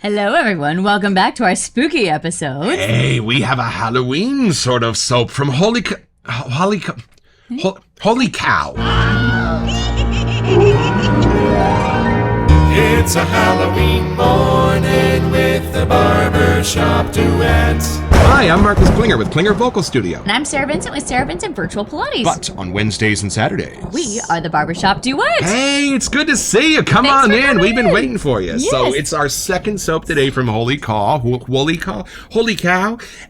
Hello, everyone. Welcome back to our spooky episode. Hey, we have a Halloween sort of soap from Holy Cow. It's a Halloween morning with the Barbershop Duet. Hi, I'm Marcus Klinger with Klinger Vocal Studio. And I'm Sarah Vincent with Sarah Vincent Virtual Pilates. But on Wednesdays and Saturdays, we are the Barbershop Duet. Hey, it's good to see you. Come Thanks on for in. coming We've been in. waiting for you. Yes. So it's our second soap today from Holy Cow.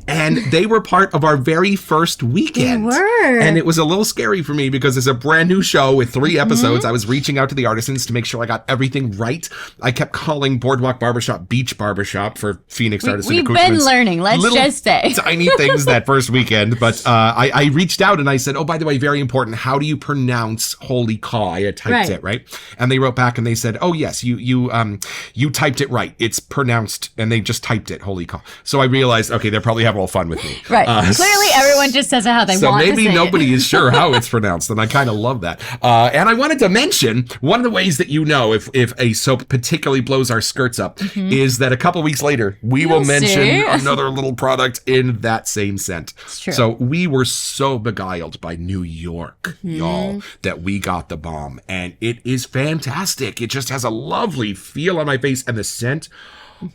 And they were part of our very first weekend. They were. And it was a little scary for me because it's a brand new show with 3 episodes. I was reaching out to the artisans to make sure I got everything right. I kept calling Boardwalk Barbershop Beach Barbershop for Phoenix artists and We've accoutrements. been learning, let's just say. Tiny things that first weekend. But I reached out and I said, oh, by the way, very important. How do you pronounce Holy Caw? I had typed it, right? And they wrote back and they said, oh, yes, you typed it right. It's pronounced, and they just typed it, Holy Caw. So I realized, okay, they're probably having all fun with me. Right. Clearly, everyone just says it how they want to say it. So maybe nobody is sure how it's pronounced, and I kind of love that. And I wanted to mention, one of the ways that you know if a soap particularly blows our skirts up is that a couple weeks later, we will mention another little product in that same scent. It's true. So we were so beguiled by New York, y'all, that we got the bomb. And it is fantastic. It just has a lovely feel on my face, and the scent...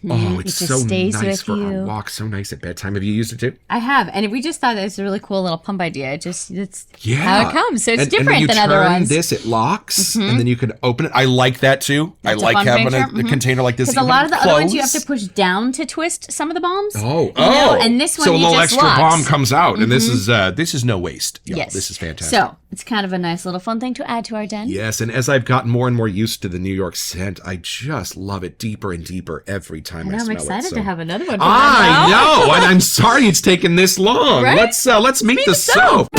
Oh, it's so nice for our walk. So nice at bedtime. Have you used it too? I have, and we just thought it was a really cool little pump idea. It's how it comes. So it's different than other ones. And when you turn this, it locks, and then you can open it. I like that too. That's I like having a container like this. Because a lot of the other ones you have to push down to twist some of the bombs. And this one so a you little just extra locks. bomb comes out, and this is no waste. Y'all. Yes, this is fantastic. So it's kind of a nice little fun thing to add to our den. Yes, and as I've gotten more and more used to the New York scent, I just love it deeper and deeper every time I smell it. I'm excited to have another one. I know, and I'm sorry it's taken this long. Right? Let's meet the soap.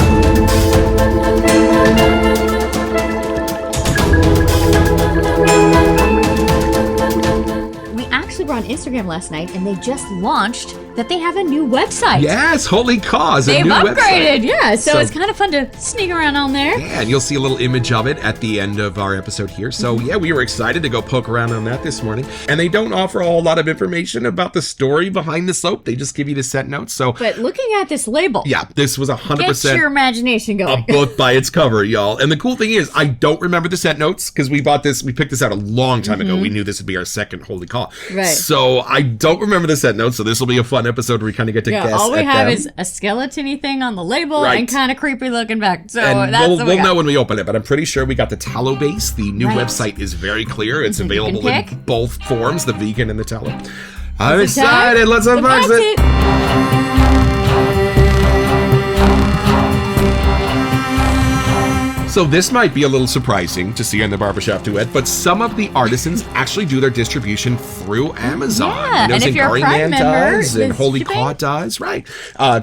We actually were on Instagram last night, and they just launched that they have a new website. Yes, Holy Cause, a They've new upgraded, website. yeah. So it's kind of fun to sneak around on there. Yeah, and you'll see a little image of it at the end of our episode here. So yeah, we were excited to go poke around on that this morning. And they don't offer a whole lot of information about the story behind the soap. They just give you the scent notes. So, but looking at this label, yeah, this was 100% get your imagination going. a book by its cover, y'all. And the cool thing is, I don't remember the scent notes because we picked this out a long time ago. We knew this would be our second Holy Call. Right. So I don't remember the scent notes. So this will be a fun episode where we kind of get to guess. All we at have them. is a skeleton-y thing on the label Right. and kind of creepy looking back. So and that's we'll know when we open it, but I'm pretty sure we got the tallow base. The new website is very clear. It's available in both forms, the vegan and the tallow. I'm excited. Let's unbox it. So this might be a little surprising to see on the Barbershop Duet, but some of the artisans actually do their distribution through Amazon. Yeah, and if you're a Prime member, does, and Holy Caw does, right?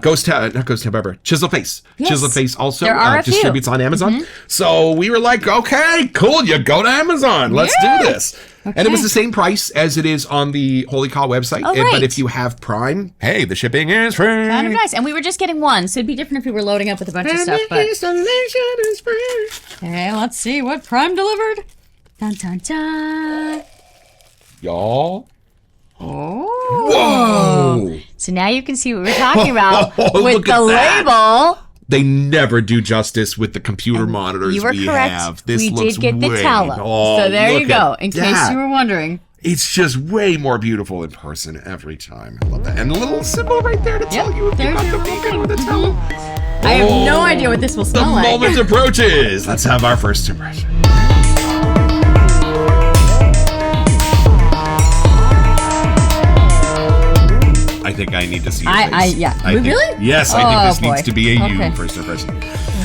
Ghost Town Barber, Chisel Face. Yes. Chisel Face also There are a few. distributes on Amazon. So we were like, okay, cool, you go to Amazon. Let's do this. Okay. And it was the same price as it is on the Holy Caw website. Oh, right. But if you have Prime, hey, the shipping is free. Kind of nice. And we were just getting one, so it'd be different if we were loading up with a bunch of stuff. But Installation is free. okay, let's see what Prime delivered. Dun dun dun. Y'all. Oh. Whoa. So now you can see what we're talking about with Look the at that. label. They never do justice with the computer monitors You were we correct. have. This we looks did get the way- tallow. Oh, so there you look go, at in case that. you were wondering. It's just way more beautiful in person every time. I love that. And the little symbol right there to tell you if you got the vegan or the tallow. I have no idea what this will The smell like. moment approaches. Let's have our first impression. I think I need to see your face. Really? Yes, I think this boy. needs to be a Okay. you first impression.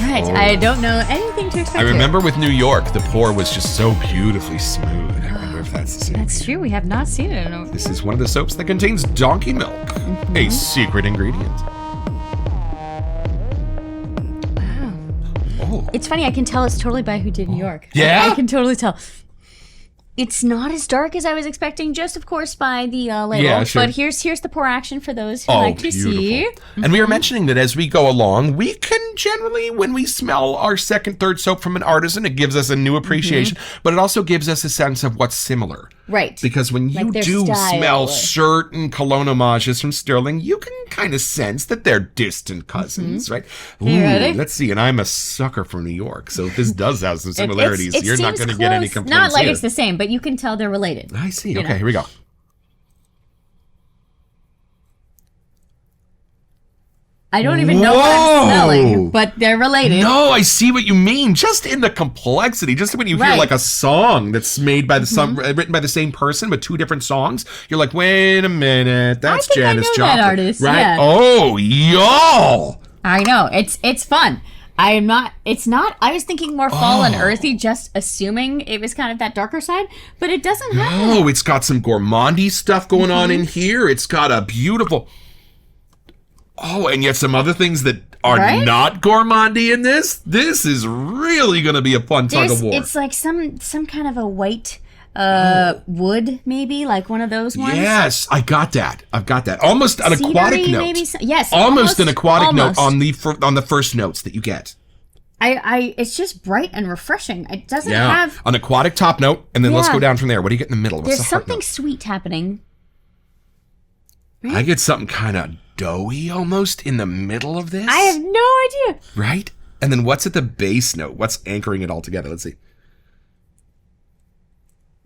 Right, I don't know anything to expect I here. remember with New York, the pour was just so beautifully smooth. I wonder if that's the same. That's true, we have not seen it. This is one of the soaps that contains donkey milk, a secret ingredient. Wow. Oh. It's funny, I can tell it's totally by Who Did New York. Yeah? I can totally tell. It's not as dark as I was expecting, just of course by the label. Yeah, sure. But here's the pour action for those who like to see. And we were mentioning that as we go along, we can generally, when we smell our second, third soap from an artisan, it gives us a new appreciation, but it also gives us a sense of what's similar Right. Because when you do smell certain cologne homages from Sterling, you can kind of sense that they're distant cousins, right? Ooh, you ready? Let's see. And I'm a sucker for New York, so this does have some similarities. You're not going to get any complaints Not like here. it's the same, but you can tell they're related. I see. Okay, here we go. I don't even know what I'm smelling, but they're related. No, I see what you mean. Just in the complexity, just when you hear like a song that's made by written by the same person, but two different songs, you're like, wait a minute, that's Janis Joplin, that artist, right? Yeah. Oh, y'all! I know it's fun. It's not. I was thinking more fall and earthy, just assuming it was kind of that darker side, but it doesn't have. No, it's got some gourmandy stuff going on in here. It's got a beautiful. Oh, and yet some other things that are not gourmandy in this. This is really going to be a fun tug of war. It's like some kind of a white wood, maybe, like one of those ones. Yes, I got that. I've got that. Almost an Cedar-y, aquatic note. maybe. Yes, almost an aquatic note on the first notes that you get. It's just bright and refreshing. It doesn't have an aquatic top note, and then let's go down from there. What do you get in the middle? What's There's something sweet happening. Right? I get something kind of doughy almost in the middle of this. I have no idea. Right? And then what's at the base note? What's anchoring it all together? Let's see.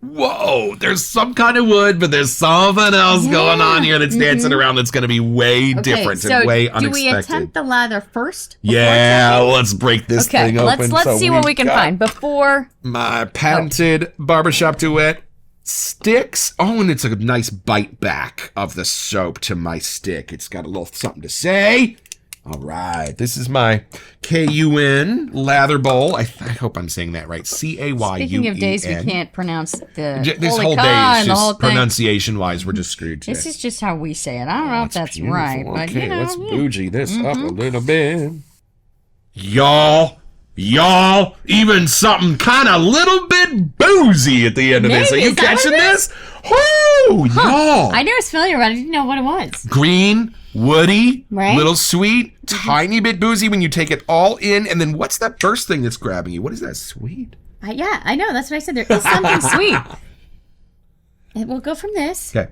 Whoa, there's some kind of wood, but there's something else going on here that's dancing around that's going to be way different and way unexpected. Do we attempt the lather first? Yeah, let's break this thing open. Let's see what we can find before. My patented Barbershop Duet sticks. Oh, and it's a nice bite back of the soap to my stick. It's got a little something to say. All right, this is my KUN lather bowl. I hope I'm saying that right. CAYUEN. Speaking of days we can't pronounce the this whole day is just pronunciation-wise, we're just screwed today. This is just how we say it. I don't know if that's beautiful. Right, but okay, let's bougie this up a little bit. Y'all, even something kind of little bit boozy at the end of this. Are you catching this? Woo, y'all. I knew it was familiar, but I didn't know what it was. Green, woody, little sweet, tiny bit boozy when you take it all in. And then what's that first thing that's grabbing you? What is that, sweet? Yeah, I know. That's what I said. There is something sweet. It will go from this. Okay.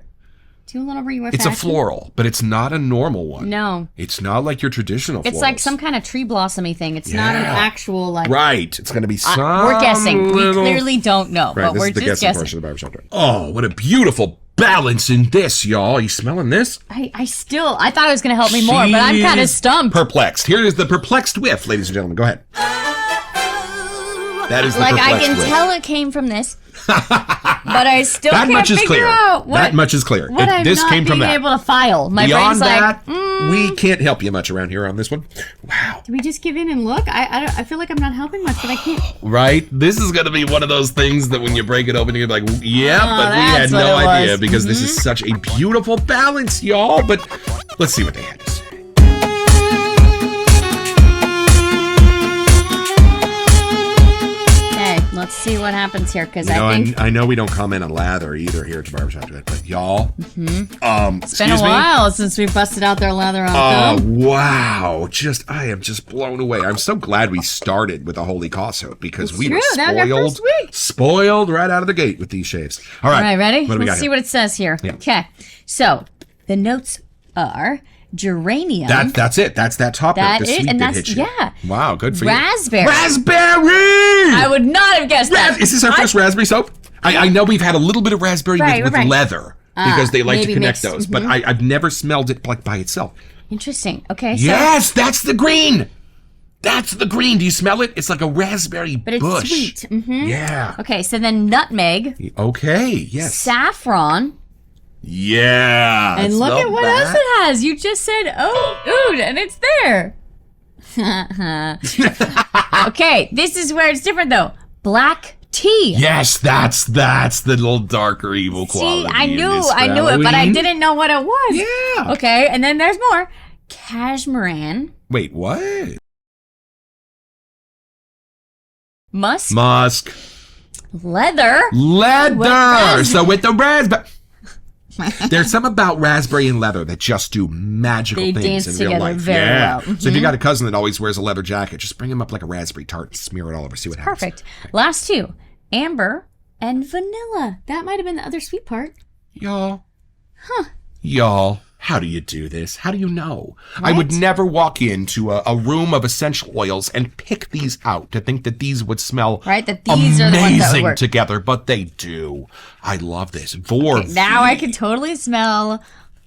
Do a little re-whiff. It's a floral, but it's not a normal one. No. It's not like your traditional florals. It's like some kind of tree blossomy thing. It's not an actual, like... Right. It's going to be some we're guessing. We clearly don't know, right, but we're just guessing. Portion of the Barbershop Duet. Oh, what a beautiful balance in this, y'all. Are you smelling this? I thought it was going to help me more, but I'm kind of stumped. Perplexed. Here is the perplexed whiff, ladies and gentlemen. Go ahead. That is the perplexed whiff. I can tell it came from this. But I still can't figure out what... That much is clear. What I'm this not came from being that. able to file. My Beyond brain's that, like, we can't help you much around here on this one. Wow. Do we just give in and look? I feel like I'm not helping much, but I can't. Right? This is going to be one of those things that when you break it open, you're like, yeah, but we had no idea because this is such a beautiful balance, y'all. But let's see what they had to say. Let's see what happens here, because I know we don't comment on lather either here at the Barbershop Duet, but y'all, it's been a while since we busted out their lather on film. Wow, I am just blown away. I'm so glad we started with a holy soap because we were spoiled right out of the gate with these shaves. All right, ready? Let's see what it says here. Yeah. Okay, so the notes are geranium. That's it. That's that top note. The sweet that hit you. Yeah. Wow, good for Raspberry. you. Raspberry! I would not have guessed that. Is this our first raspberry soap? I know we've had a little bit of raspberry with leather because they like to connect those, but I've never smelled it like by itself. Interesting. Okay. Yes, that's the green. That's the green. Do you smell it? It's like a raspberry bush. But it's sweet. Yeah. Okay, so then nutmeg. Okay, yes. Saffron. Yeah. And look at what else it has. You just said, oud, and it's there. Okay, this is where it's different, though. Black tea. Yes, that's the little darker evil quality. See, I knew it, but I didn't know what it was. Yeah. Okay, and then there's more. Cashmeran. Wait, what? Musk. Leather. So with the raspberry. There's some about raspberry and leather that just do magical things in real life. Very well. So if you got a cousin that always wears a leather jacket, just bring him up like a raspberry tart and smear it all over. See what happens. Perfect. Last two. Amber and vanilla. That might have been the other sweet part. Y'all. Huh. Y'all. How do you do this? How do you know? Right? I would never walk into a room of essential oils and pick these out to think that these would smell Right, that these are the ones that would work together, but they do. I love this. Vor. Now I can totally smell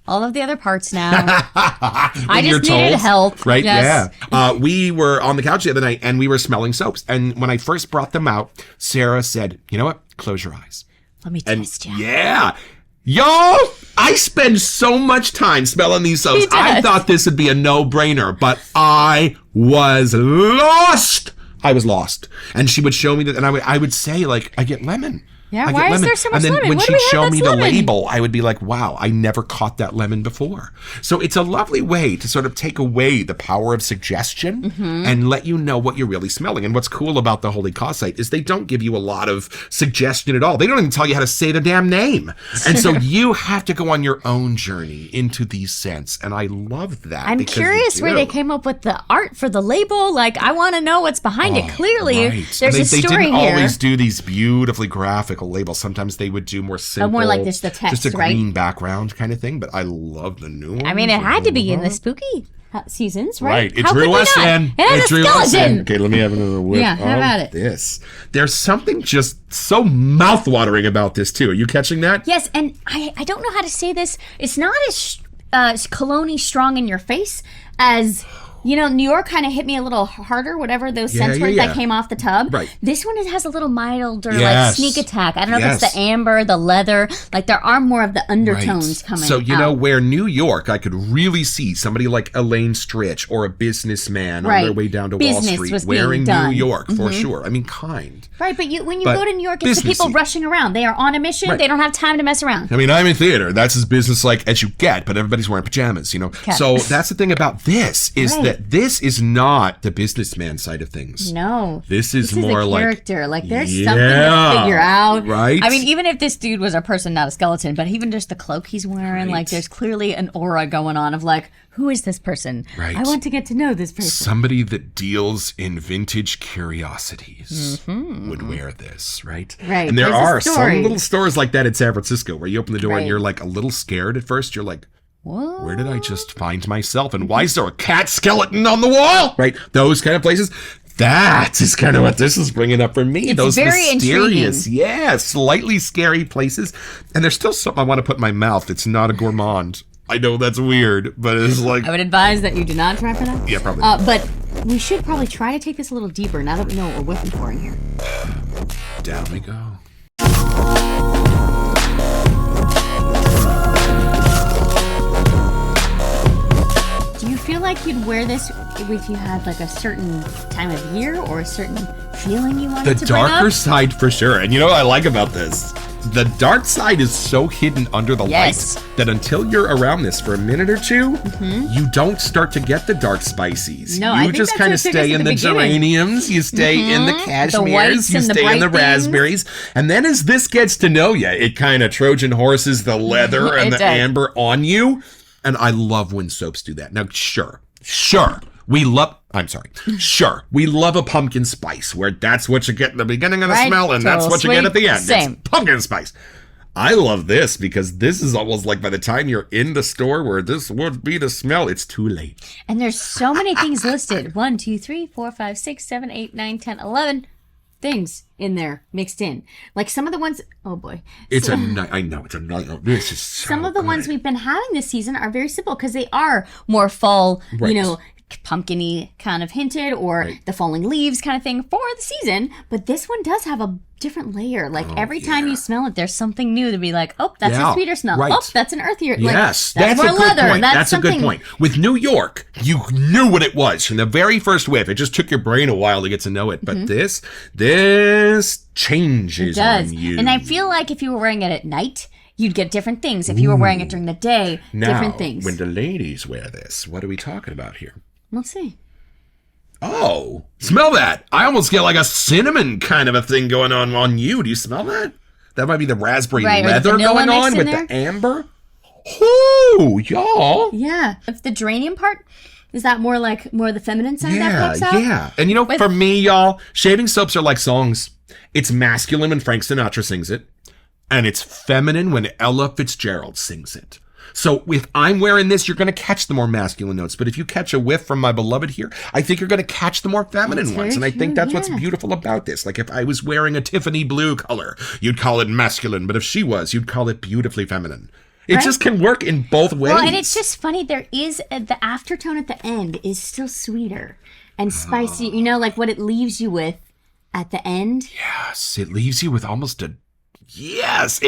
all of the other parts now. I just needed help. Right? Yes. Yeah. We were on the couch the other night and we were smelling soaps. And when I first brought them out, Sarah said, you know what? Close your eyes. Let me test you. Yeah. Y'all, I spend so much time smelling these soaps. I thought this would be a no-brainer, but I was lost. I was lost. And she would show me that, and I would say, like, I get lemon. Yeah, why is there so much lemon? And then when What do she'd we have show that's me the lemon? label, I would be like, wow, I never caught that lemon before. So it's a lovely way to sort of take away the power of suggestion and let you know what you're really smelling. And what's cool about the Holy Cause site is they don't give you a lot of suggestion at all. They don't even tell you how to say the damn name. And so you have to go on your own journey into these scents. And I love that. I'm curious where they came up with the art for the label. Like, I want to know what's behind it. Clearly, there's a story They didn't here. always do these beautifully graphical labels. Sometimes they would do more simple. More like just the text, just a right? green background kind of thing. But I love the new one. I mean, it had to be in the spooky seasons, right? Right. It How drew could we us not? in. It has a drew us in. skeleton. Okay, let me have another whiff. Yeah, how about it? This. There's something just so mouthwatering about this too. Are you catching that? Yes, and I don't know how to say this. It's not as cologne-y strong in your face as... You know, New York kind of hit me a little harder, whatever those scents were that came off the tub. Right. This one has a little milder, like, sneak attack. I don't know if it's the amber, the leather. Like, there are more of the undertones coming So, you out. know, where New York, I could really see somebody like Elaine Stritch or a businessman on their way down to Wall Street wearing New York, for sure. I mean, kind. Right, but when you go to New York, it's the people rushing around. They are on a mission. They don't have time to mess around. I mean, I'm in theater. That's as business-like as you get, but everybody's wearing pajamas, you know? Okay. So that's the thing about this, is that this is not the businessman side of things. No. This is more the like... character. Like, there's something to figure out. Right? I mean, even if this dude was a person, not a skeleton, but even just the cloak he's wearing, like, there's clearly an aura going on of, like, who is this person? Right. I want to get to know this person. Somebody that deals in vintage curiosities would wear this, right? Right. And there There's a are some story. little stores like that in San Francisco where you open the door and Right. you're like a little scared at first. You're like, What? where did I just find myself? And why is there a cat skeleton on the wall? Right? Those kind of places. That is kind of what this is bringing up for me. It's Those very mysterious, slightly scary places. And there's still something I want to put in my mouth. It's not a gourmand. I know that's weird, but it's like... I would advise that you do not try for that. Yeah, probably. But we should probably try to take this a little deeper now that we know what we're whipping for in here. Down we go. Do you feel like you'd wear this if you had like a certain time of year or a certain feeling you wanted The to bring darker up? side for sure. And you know what I like about this? The dark side is so hidden under the Yes. light that until you're around this for a minute or two, you don't start to get the dark spices. No, I you think just that's kind what of it took us stay in in the the beginning. geraniums, you stay in the cashmeres, whites you and the stay in the bright things. raspberries. And then as this gets to know you, it kind of Trojan horses the leather and It the does. amber on you. And I love when soaps do that. Now, sure. We love a pumpkin spice where that's what you get in the beginning of the Right, smell and that's total what you get sweet, at the end. same. It's pumpkin spice. I love this because this is almost like by the time you're in the store where this would be the smell, it's too late. And there's so many things listed. 1, 2, 3, 4, 5, 6, 7, 8, 9, 10, 11 things in there mixed in. Like some of the ones, oh boy. It's I know, it's a night. This is so Some of the ones good. we've been having this season are very simple because they are more fall, Right. you know, pumpkin-y kind of hinted or the falling leaves kind of thing for the season. But this one does have a different layer. Like every time you smell it, there's something new to be like, oh, that's a sweeter smell. Right. Oh, that's an earthier. Yes, like, that's more a good leather. point. That's a good something- point. With New York, you knew what it was from the very first whiff. It just took your brain a while to get to know it. But this changes It does. on you. And I feel like if you were wearing it at night, you'd get different things. If you were wearing it during the day, now, different things. when the ladies wear this, what are we talking about here? Let's see. Oh, smell that. I almost get like a cinnamon kind of a thing going on you. Do you smell that? That might be the raspberry Right, or the leather vanilla going mixed on in with there? the amber. Ooh, y'all. Yeah. If the geranium part, is that more of the feminine side that pops out? Yeah. And you know, for me, y'all, shaving soaps are like songs. It's masculine when Frank Sinatra sings it, and it's feminine when Ella Fitzgerald sings it. So if I'm wearing this, you're going to catch the more masculine notes. But if you catch a whiff from my beloved here, I think you're going to catch the more feminine ones. And I think that's what's beautiful about this. Like if I was wearing a Tiffany blue color, you'd call it masculine. But if she was, you'd call it beautifully feminine. It just can work in both ways. Well, and it's just funny. There is the aftertone at the end is still sweeter and spicy. You know, like what it leaves you with at the end. Yes, it leaves you with almost a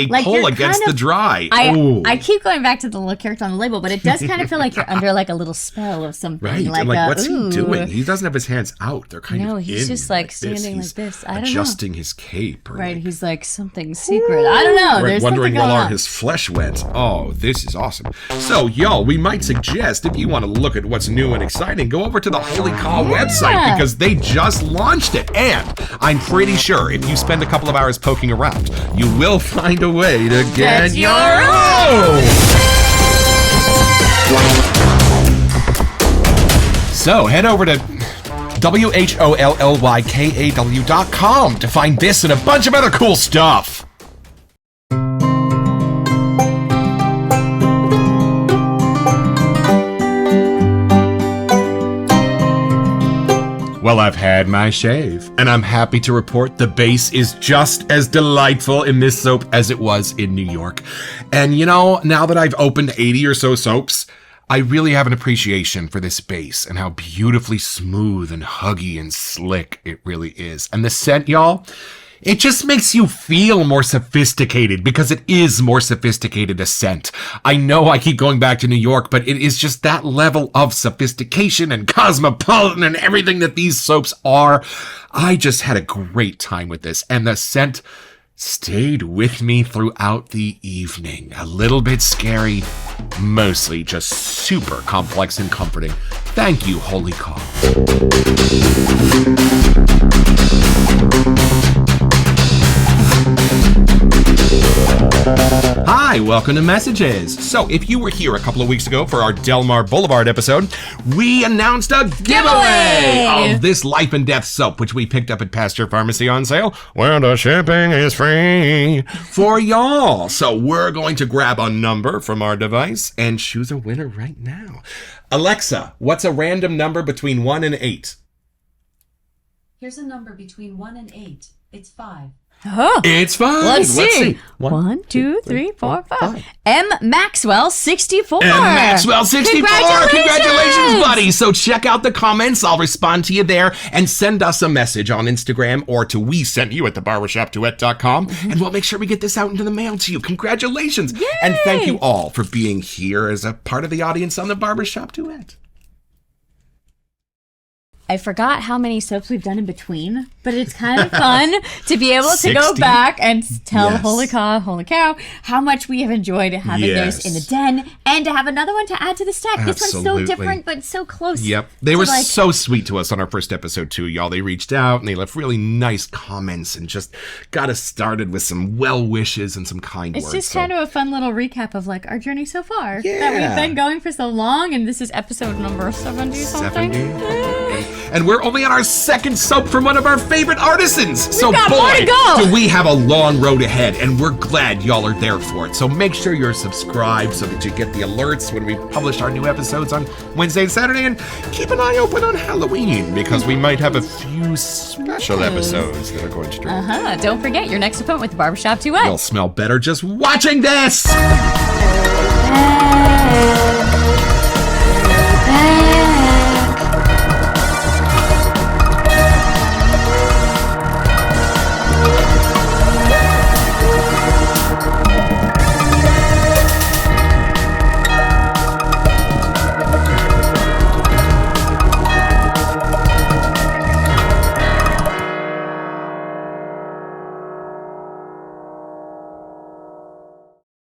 like pull against the dry. I keep going back to the little character on the label, but it does kind of feel like you're under like a little spell of something. Right. Like what's he doing? He doesn't have his hands out. They're kind of in. No, he's just like standing like this. I don't know. Adjusting his cape. Right. He's like something secret. I don't know. There's wondering something going where his flesh went. Oh, this is awesome. So, y'all, we might suggest if you want to look at what's new and exciting, go over to the Holy Call website because they just launched it. And I'm pretty sure if you spend a couple of hours poking around, you will find a way to get your own. So head over to WHOLLYKAW.com to find this and a bunch of other cool stuff. Well, I've had my shave, and I'm happy to report the base is just as delightful in this soap as it was in New York. And you know, now that I've opened 80 or so soaps, I really have an appreciation for this base and how beautifully smooth and huggy and slick it really is. And the scent, y'all, it just makes you feel more sophisticated because it is more sophisticated a scent. I know I keep going back to New York, but it is just that level of sophistication and cosmopolitan and everything that these soaps are. I just had a great time with this, and the scent stayed with me throughout the evening. A little bit scary, mostly just super complex and comforting. Thank you, Holy Call. Hi, welcome to Messages. So, if you were here a couple of weeks ago for our Delmar Boulevard episode, we announced a giveaway of this Life and Death soap, which we picked up at Pasteur Pharmacy on sale, where the shipping is free for y'all. So, we're going to grab a number from our device and choose a winner right now. Alexa, what's a random number between 1 and 8? Here's a number between 1 and 8. It's 5. Oh, it's 5. Let's see. 1, 2, 3, 4, 5. M. Maxwell 64. M. Maxwell 64. Congratulations, buddy. So check out the comments. I'll respond to you there and send us a message on Instagram or to WeSentYou@theBarbershopDuet.com, and we'll make sure we get this out into the mail to you. Congratulations. Yay. And thank you all for being here as a part of the audience on the Barbershop Duet. I forgot how many soaps we've done in between, but it's kind of fun to be able to go back and tell Holy Cow, how much we have enjoyed having those in the den and to have another one to add to the stack. Absolutely. This one's so different, but so close. Yep. They were so sweet to us on our first episode, too, y'all. They reached out and they left really nice comments and just got us started with some well wishes and some kind words. It's just kind of a fun little recap of like our journey so far. That we've been going for so long, and this is episode number 70 something. And we're only on our second soap from one of our favorite artisans. We've got more to go. Do we have a long road ahead, and we're glad y'all are there for it. So make sure you're subscribed so that you get the alerts when we publish our new episodes on Wednesday and Saturday. And keep an eye open on Halloween because we might have a few special episodes that are going to drop. Don't forget your next appointment with the Barbershop Duet. You'll smell better just watching this.